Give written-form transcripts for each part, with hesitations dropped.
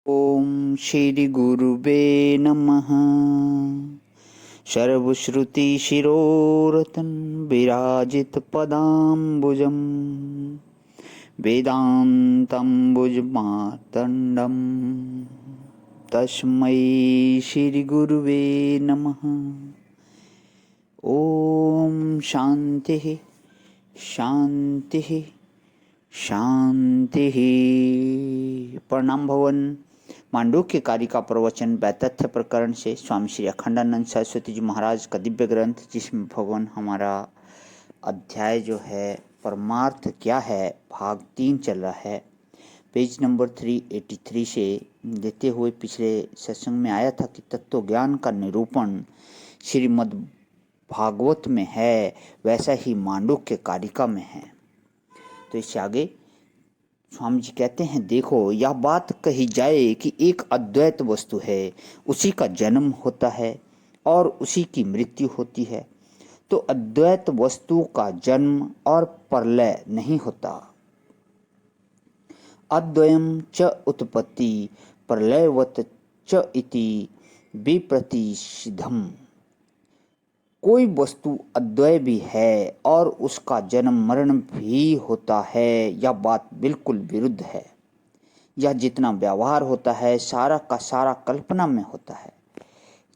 ओम श्री गुरुवे नमः। सर्वश्रुतिशिरोरतन विराजित पदाम्बुजं वेदान्तम्बुजमार्तण्डं तस्मै श्री गुरुवे नमः। ओम शांति शांति शांति। प्रणाम भवन। मांडूक्य कारिका प्रवचन वैतथ्य प्रकरण से स्वामी श्री अखंडानंद सरस्वती जी महाराज का दिव्य ग्रंथ, जिसमें भगवान हमारा अध्याय जो है परमार्थ क्या है, भाग 3 चल रहा है। पेज नंबर 383 से लेते हुए पिछले सत्संग में आया था कि तत्व ज्ञान का निरूपण श्रीमद् भागवत में है, वैसा ही मांडूक्य कारिका में है। तो इससे आगे स्वामी जी कहते हैं, देखो यह बात कही जाए कि एक अद्वैत वस्तु है, उसी का जन्म होता है और उसी की मृत्यु होती है, तो अद्वैत वस्तु का जन्म और प्रलय नहीं होता। अद्वयम च उत्पत्ति प्रलयवत च इति विप्रतिषिद्धम्। कोई वस्तु अद्वय भी है और उसका जन्म मरण भी होता है, यह बात बिल्कुल विरुद्ध है। यह जितना व्यवहार होता है सारा का सारा कल्पना में होता है।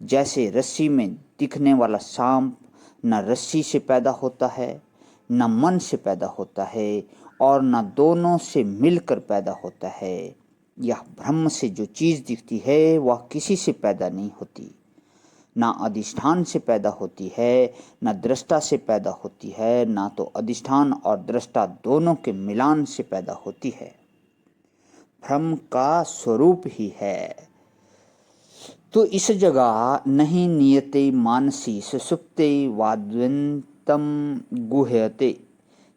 जैसे रस्सी में दिखने वाला सांप न रस्सी से पैदा होता है, न मन से पैदा होता है और न दोनों से मिलकर पैदा होता है। यह ब्रह्म से जो चीज़ दिखती है वह किसी से पैदा नहीं होती, ना अधिष्ठान से पैदा होती है, ना दृष्टा से पैदा होती है, ना तो अधिष्ठान और दृष्टा दोनों के मिलान से पैदा होती है। ब्रह्म का स्वरूप ही है। तो इस जगह नहीं नियते मानसी सुसुप्ते वाद्वंतम गुह्यते,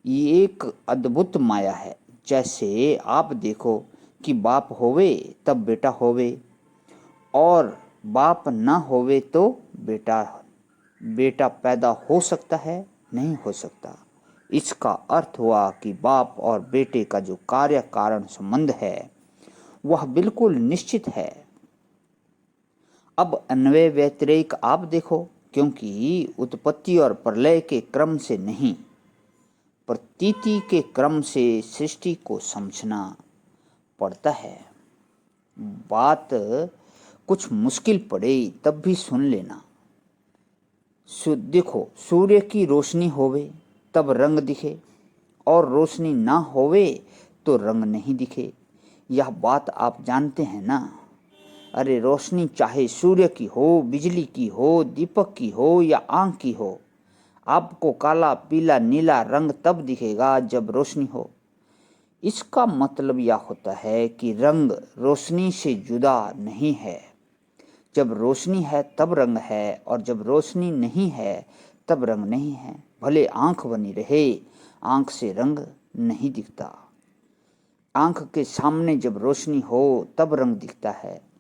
ये एक अद्भुत माया है। जैसे आप देखो कि बाप होवे तब बेटा होवे और बाप ना होवे तो बेटा पैदा हो सकता है? नहीं हो सकता। इसका अर्थ हुआ कि बाप और बेटे का जो कार्य कारण संबंध है वह बिल्कुल निश्चित है। अब अन्वय व्यतिरेक आप देखो, क्योंकि उत्पत्ति और प्रलय के क्रम से नहीं, प्रतीति के क्रम से सृष्टि को समझना पड़ता है। बात कुछ मुश्किल पड़े तब भी सुन लेना। देखो, सूर्य की रोशनी होवे तब रंग दिखे और रोशनी ना होवे तो रंग नहीं दिखे। यह बात आप जानते हैं ना। अरे रोशनी चाहे सूर्य की हो, बिजली की हो, दीपक की हो या आंख की हो, आपको काला पीला नीला रंग तब दिखेगा जब रोशनी हो। इसका मतलब यह होता है कि रंग रोशनी से जुदा नहीं है। जब रोशनी है तब रंग है और जब रोशनी नहीं है तब रंग नहीं है। भले आंख बनी रहे, आंख से रंग नहीं दिखता। आंख के सामने जब रोशनी हो तब रंग दिखता है।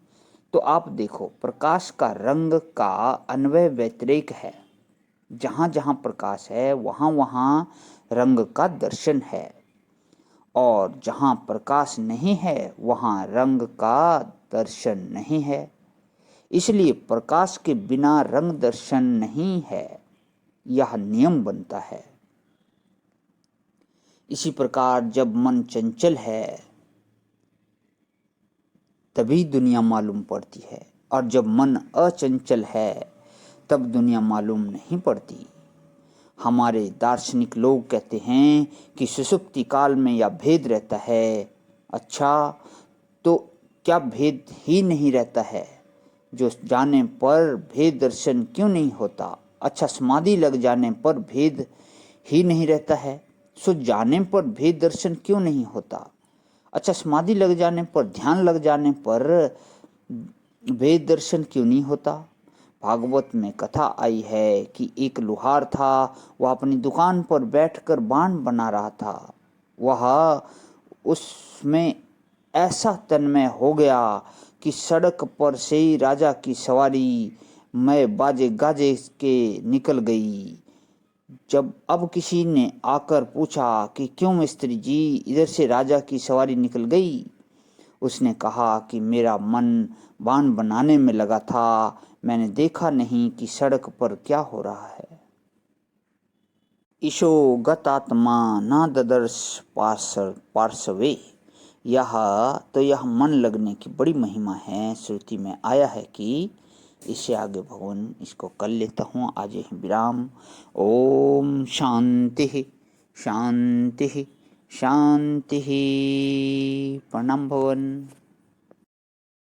तो आप देखो, प्रकाश का रंग का अन्वय व्यतिरेक है। जहाँ जहाँ प्रकाश है वहाँ वहाँ रंग का दर्शन है और जहाँ प्रकाश नहीं है वहाँ रंग का दर्शन नहीं है। इसलिए प्रकाश के बिना रंग दर्शन नहीं है, यह नियम बनता है। इसी प्रकार जब मन चंचल है तभी दुनिया मालूम पड़ती है और जब मन अचंचल है तब दुनिया मालूम नहीं पड़ती। हमारे दार्शनिक लोग कहते हैं कि सुषुप्ति काल में यह भेद रहता है। अच्छा, तो क्या भेद ही नहीं रहता है? जो जाने पर भेद दर्शन क्यों नहीं होता? अच्छा, समाधि लग जाने पर भेद ही नहीं रहता है, सो जाने पर भेद दर्शन क्यों नहीं होता? अच्छा, समाधि लग जाने पर, ध्यान लग जाने पर भेद दर्शन क्यों नहीं होता? भागवत में कथा आई है कि एक लुहार था, वह अपनी दुकान पर बैठकर बाण बना रहा था। वह उसमें ऐसा तन्मय हो गया कि सड़क पर से ही राजा की सवारी मैं बाजे गाजे के निकल गई। जब अब किसी ने आकर पूछा कि क्यों मिस्त्री जी, इधर से राजा की सवारी निकल गई, उसने कहा कि मेरा मन बाण बनाने में लगा था, मैंने देखा नहीं कि सड़क पर क्या हो रहा है। ईशो गतात्मा न ददर्श पार्श्वे। यह मन लगने की बड़ी महिमा है। श्रुति में आया है कि इससे आगे भगवान इसको कर लेता हूँ। आज यही विराम। ओम शांति शांति शांति। प्रणाम भवन।